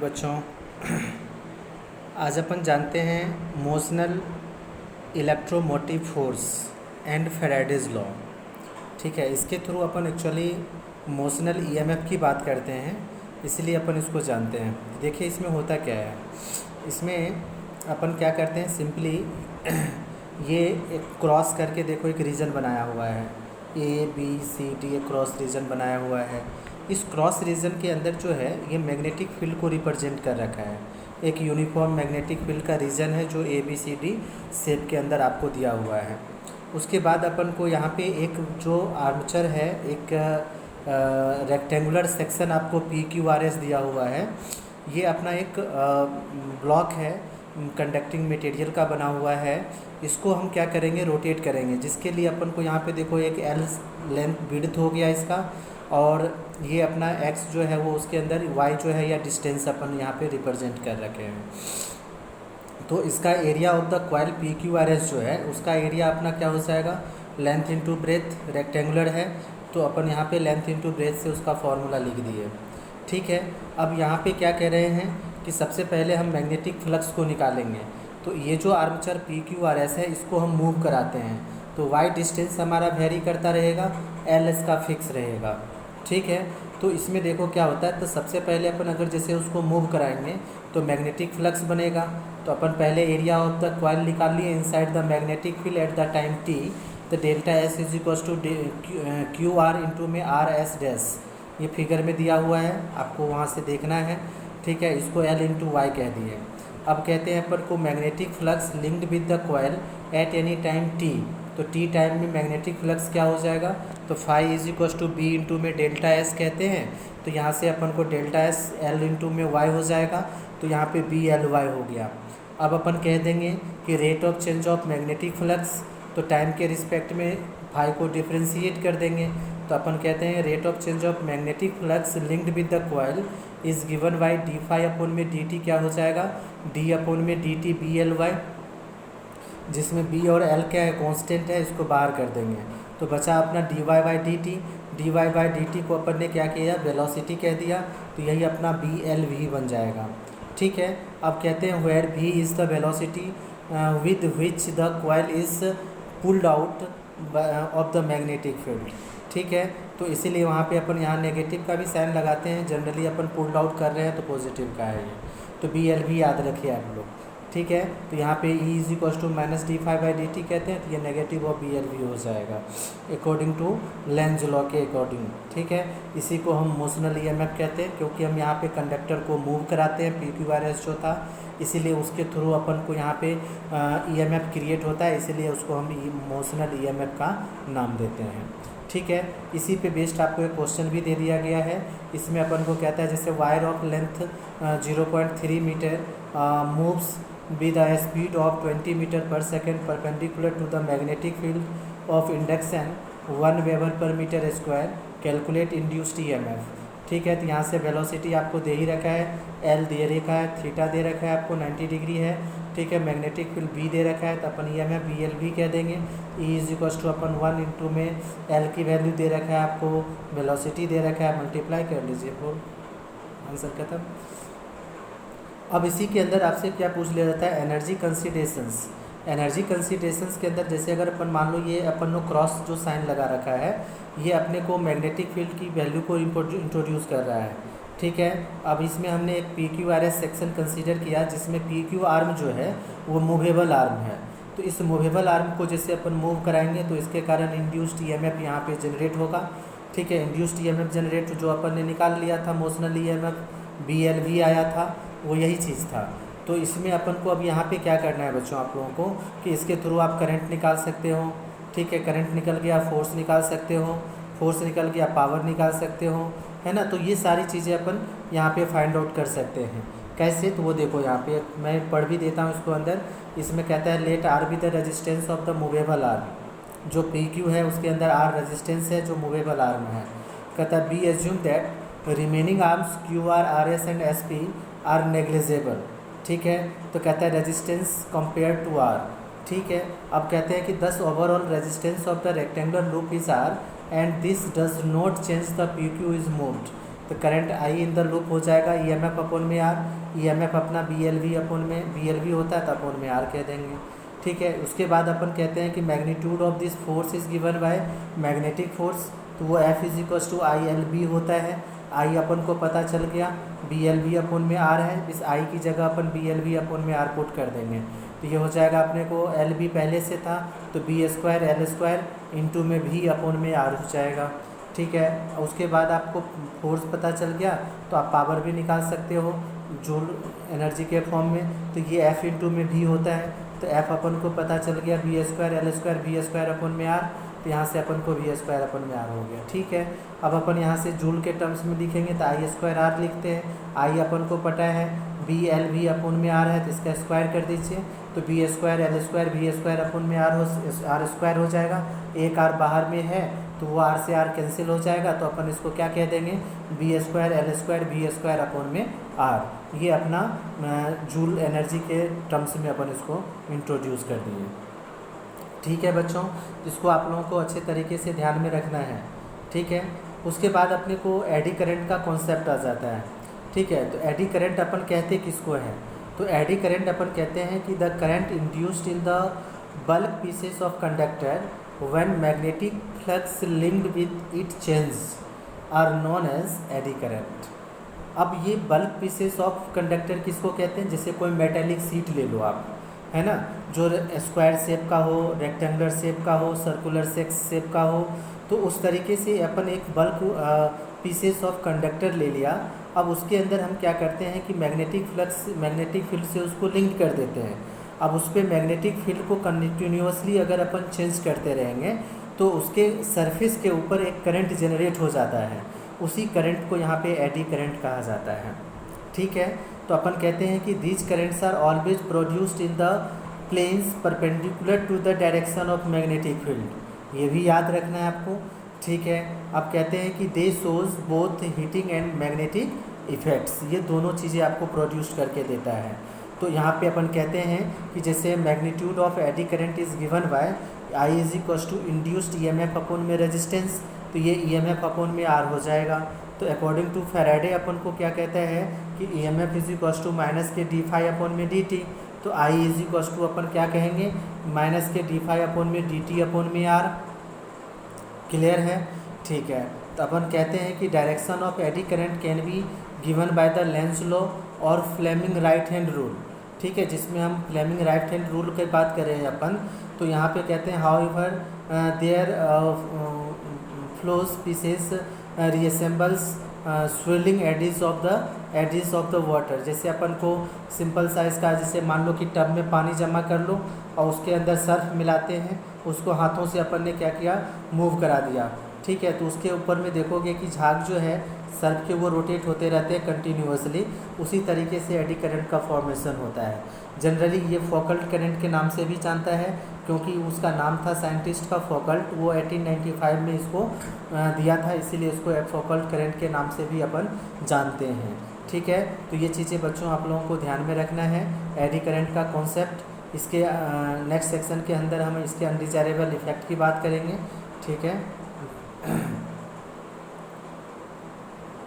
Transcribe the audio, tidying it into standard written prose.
बच्चों, आज अपन जानते हैं motional electromotive force and Faraday's law. ठीक है, इसके थ्रू अपन एक्चुअली मोशनल ईएमएफ की बात करते हैं, इसलिए अपन इसको जानते हैं। देखिए इसमें होता क्या है। इसमें अपन क्या करते हैं, सिंपली ये एक क्रॉस करके देखो एक रीजन बनाया हुआ है, ए बी सी डी, एक क्रॉस रीजन बनाया हुआ है। इस क्रॉस रीजन के अंदर जो है ये मैग्नेटिक फील्ड को रिप्रेजेंट कर रखा है। एक यूनिफॉर्म मैग्नेटिक फील्ड का रीजन है जो A B C D shape के अंदर आपको दिया हुआ है। उसके बाद अपन को यहाँ पे एक जो आर्मचर है, एक रेक्टेंगुलर सेक्शन आपको पी क्यू आर एस दिया हुआ है। ये अपना एक ब्लॉक है, कंडक्टिंग मटेरियल का बना हुआ है। इसको हम क्या करेंगे, रोटेट करेंगे, जिसके लिए अपन को यहाँ पे देखो एक एल लेंथ विड्थ हो गया इसका, और ये अपना एक्स जो है वो उसके अंदर वाई जो है या डिस्टेंस अपन यहाँ पे रिप्रेजेंट कर रखे हैं। तो इसका area of the coil P Q R S जो है उसका एरिया अपना क्या हो जाएगा, लेंथ इंटू ब्रेथ। रेक्टेंगुलर है तो अपन यहाँ पे लेंथ इंटू ब्रेथ से उसका फॉर्मूला लिख दिए। ठीक है, अब यहाँ पे क्या कह रहे हैं कि सबसे पहले हम मैग्नेटिक फ्लक्स को निकालेंगे। तो ये जो आर्मचर पी क्यू आर एस है इसको हम मूव कराते हैं, तो वाई डिस्टेंस हमारा वेरी करता रहेगा, एल इसका फिक्स रहेगा। ठीक है, तो इसमें देखो क्या होता है। तो सबसे पहले अपन अगर जैसे उसको मूव कराएंगे तो मैग्नेटिक फ्लक्स बनेगा। तो अपन पहले एरिया ऑफ द कॉइल निकाल लिए inside the magnetic field at the time T. तो delta S is equal to Q R into में आर एस डैश, ये फिगर में दिया हुआ है, आपको वहाँ से देखना है। ठीक है, इसको एल इंटू वाई कह दिए। अब कहते हैं अपन को magnetic flux linked with the coil at any time T. तो टी टाइम में मैग्नेटिक फ्लक्स क्या हो जाएगा, तो phi is equal to B into में डेल्टा एस कहते हैं। तो यहाँ से अपन को डेल्टा एस एल इंटू में वाई हो जाएगा, तो यहाँ पे बी एल वाई हो गया। अब अपन कह देंगे कि rate of change of magnetic flux, तो टाइम के रिस्पेक्ट में फाई को डिफ्रेंशिएट कर देंगे। तो अपन कहते हैं rate of change of magnetic flux linked with the coil is given by d phi upon में डी टी क्या हो जाएगा, डी अपॉन में d t B L y, जिसमें बी और एल क्या है, कांस्टेंट है, इसको बाहर कर देंगे। तो बचा अपना d y by D t. D y by D t को अपन ने क्या किया, वेलोसिटी कह दिया, तो यही अपना बी एल वी बन जाएगा। ठीक है, अब कहते हैं where v is the velocity with which the coil is pulled out of the magnetic field. ठीक है, तो इसीलिए वहाँ पे अपन यहाँ नेगेटिव का भी साइन लगाते हैं। जनरली अपन पुल्ड आउट कर रहे हैं तो पॉजिटिव का है ये, तो बी एल भी याद रखिए आप लोग। ठीक है, तो यहाँ पे E is equal to minus D phi by D T कहते हैं, तो ये negative of B L V हो जाएगा अकॉर्डिंग टू लेंज लॉ के अकॉर्डिंग। ठीक है, इसी को हम मोशनल ईएमएफ कहते हैं, क्योंकि हम यहाँ पे कंडक्टर को मूव कराते हैं, पी क्यू आर एस जो था, इसीलिए उसके थ्रू अपन को यहाँ पे ईएमएफ क्रिएट होता है, इसीलिए उसको हम मोशनल ईएमएफ का नाम देते हैं। ठीक है, इसी पे बेस्ड आपको एक क्वेश्चन भी दे दिया गया है। इसमें अपन को कहता है जैसे wire of length 0.3 metre moves with a speed of 20 metre per second perpendicular to the magnetic field of induction 1 weber per metre square, calculate induced EMF. ठीक है, तो यहाँ से वेलोसिटी आपको दे ही रखा है, एल दे रखा है, थीटा दे रखा है आपको 90 डिग्री है। ठीक है, मैग्नेटिक फील्ड बी दे रखा है, तो अपन ईएमएफ बी एल बी कह देंगे। ई इज इक्वल टू अपन 1 इंटू में एल की वैल्यू दे रखा है आपको, वेलोसिटी दे रखा है, मल्टीप्लाई कर लीजिए, बोल आंसर खत्म। अब इसी के अंदर आपसे क्या पूछ लिया जाता है, एनर्जी कंसिडरेशंस। एनर्जी कंसिडरेशंस के अंदर जैसे अगर अपन मान लो ये अपन ने क्रॉस जो साइन लगा रखा है, ये अपने को मैग्नेटिक फील्ड की वैल्यू को इंट्रोड्यूस कर रहा है। ठीक है, अब इसमें हमने एक P Q R S section consider किया, जिसमें पी क्यू आर्म जो है वो मूवेबल आर्म है। तो इस मूवेबल आर्म को जैसे अपन मूव कराएंगे तो इसके कारण इंड्यूस्ड ईएमएफ यहाँ पे जनरेट होगा। ठीक है, इंड्यूस्ड ईएमएफ जनरेट जो अपन ने निकाल लिया था, motional EMF B L v आया था, वो यही चीज़ था। तो इसमें अपन को अब यहाँ पे क्या करना है बच्चों आप लोगों को, कि इसके थ्रू आप करंट निकाल सकते हो। ठीक है, करंट निकल गया, फोर्स निकाल सकते हो, फोर्स निकल गया, पावर निकाल सकते हो, है ना। तो ये सारी चीज़ें अपन यहाँ पे फाइंड आउट कर सकते हैं। कैसे, तो वो देखो यहाँ पे मैं पढ़ भी देता हूँ इसको अंदर। इसमें कहता है let r be the resistance of the movable arm. जो पी क्यू है उसके अंदर आर रेजिस्टेंस है जो मूवेबल आर्म है। कहता है be assume that remaining arms Q R R S and S P R negligible. ठीक है, तो कहता है रेजिस्टेंस कंपेयर टू आर। ठीक है, अब कहते हैं कि 10 overall resistance of the rectangular loop is R and this does not change the P Q is moved. तो current I in the loop हो जाएगा EMF अपॉन में आर, EMF अपना BLV अपॉन में BLV होता है तो अपॉन में आर कह देंगे। ठीक है, उसके बाद अपन कहते हैं कि magnitude of this force is given by magnetic force, तो वो F is equal to ILB होता है। आई अपन को पता चल गया, BLV अपॉन में आर है, इस आई की जगह अपन BLV अपॉन में आर पुट कर देंगे, तो ये हो जाएगा अपने को LB पहले से था तो B² L² इंटू में V अपॉन में आर हो जाएगा। ठीक है, उसके बाद आपको फोर्स पता चल गया तो आप पावर भी निकाल सकते हो जूल एनर्जी के फॉर्म में, तो ये F इंटू में V होता है, तो F अपन को पता चल गया B² L² V² अपॉन में आर, तो यहाँ से अपन को V² अपन में आर हो गया। ठीक है, अब अपन यहाँ से जूल के टर्म्स में लिखेंगे तो I² R लिखते हैं, आई अपन को पता है BLV अपन में आर है तो इसका स्क्वायर कर दीजिए, तो B² L² V² अपन में R² हो जाएगा, एक आर बाहर में है तो वो आर से आर कैंसिल हो जाएगा, तो अपन इसको क्या कह देंगे B² L² V² अपन में आर। ये अपना जूल एनर्जी के टर्म्स में अपन इसको इंट्रोड्यूस कर दिए। ठीक है बच्चों, इसको आप लोगों को अच्छे तरीके से ध्यान में रखना है। ठीक है, उसके बाद अपने को एडी करंट का कॉन्सेप्ट आ जाता है। ठीक है, तो एडी करंट अपन कहते किसको है, तो एडी करंट अपन कहते हैं कि the current induced in the bulk pieces of conductor when magnetic flux linked with it change are known as eddy current. अब ये बल्क पीसेस ऑफ कंडक्टर किसको कहते हैं, जैसे कोई मेटेलिक सीट ले लो आप, है ना, जो स्क्वायर शेप का हो, रेक्टेंगुलर शेप का हो, सर्कुलर शेप का हो, तो उस तरीके से अपन एक बल्क पीसेस ऑफ कंडक्टर ले लिया। अब उसके अंदर हम क्या करते हैं कि मैग्नेटिक फील्ड से उसको लिंक कर देते हैं। अब उस पर मैग्नेटिक फील्ड को कंटिन्यूसली अगर अपन चेंज करते रहेंगे तो उसके सरफेस के ऊपर एक करंट जनरेट हो जाता है, उसी करंट को यहाँ पे एडी करंट कहा जाता है। ठीक है, तो अपन कहते हैं कि these currents are always produced in the planes perpendicular to the direction of magnetic field, ये भी याद रखना है आपको। ठीक है, अब कहते हैं कि दे shows both heating and magnetic effects, ये दोनों चीज़ें आपको प्रोड्यूस करके देता है। तो यहाँ पे अपन कहते हैं कि जैसे magnitude of eddy current is given by I is equal to induced EMF upon में रेजिस्टेंस, तो ये EMF अपॉन में आर हो जाएगा। तो अकॉर्डिंग टू फैराडे अपन को क्या कहता है कि EMF is equal to minus के d∅ अपॉन में dt, तो आई इज इक्वल टू अपन क्या कहेंगे माइनस के d∅ अपॉन में dt अपॉन में आर। क्लियर है? ठीक है, तो अपन कहते हैं कि direction of eddy current can be given by the Lenz law और फ्लेमिंग राइट हैंड रूल। ठीक है, जिसमें हम फ्लेमिंग राइट हैंड रूल की बात कर रहे हैं अपन, तो यहाँ पे कहते हैं however there floe pieces reassembles swirling eddies of the water. जैसे अपन को सिंपल साइज़ का, जैसे मान लो कि टब में पानी जमा कर लो और उसके अंदर सर्फ मिलाते हैं, उसको हाथों से अपन ने क्या किया मूव करा दिया। ठीक है, तो उसके ऊपर में देखोगे कि झाग जो है सर्फ के वो रोटेट होते रहते हैं कंटिन्यूसली, उसी तरीके से एडी करंट का फॉर्मेशन होता है। जनरली ये फोकल्ट करंट के नाम से भी जानता है, क्योंकि उसका नाम था साइंटिस्ट का फोकल्ट, वो 1895 में इसको दिया था, इसीलिए इसको फोकल्ट करंट के नाम से भी अपन जानते हैं। ठीक है, तो ये चीज़ें बच्चों आप लोगों को ध्यान में रखना है, एडी करंट का कॉन्सेप्ट। इसके नेक्स्ट सेक्शन के अंदर हम इसके अनडिजायरेबल इफेक्ट की बात करेंगे। ठीक है।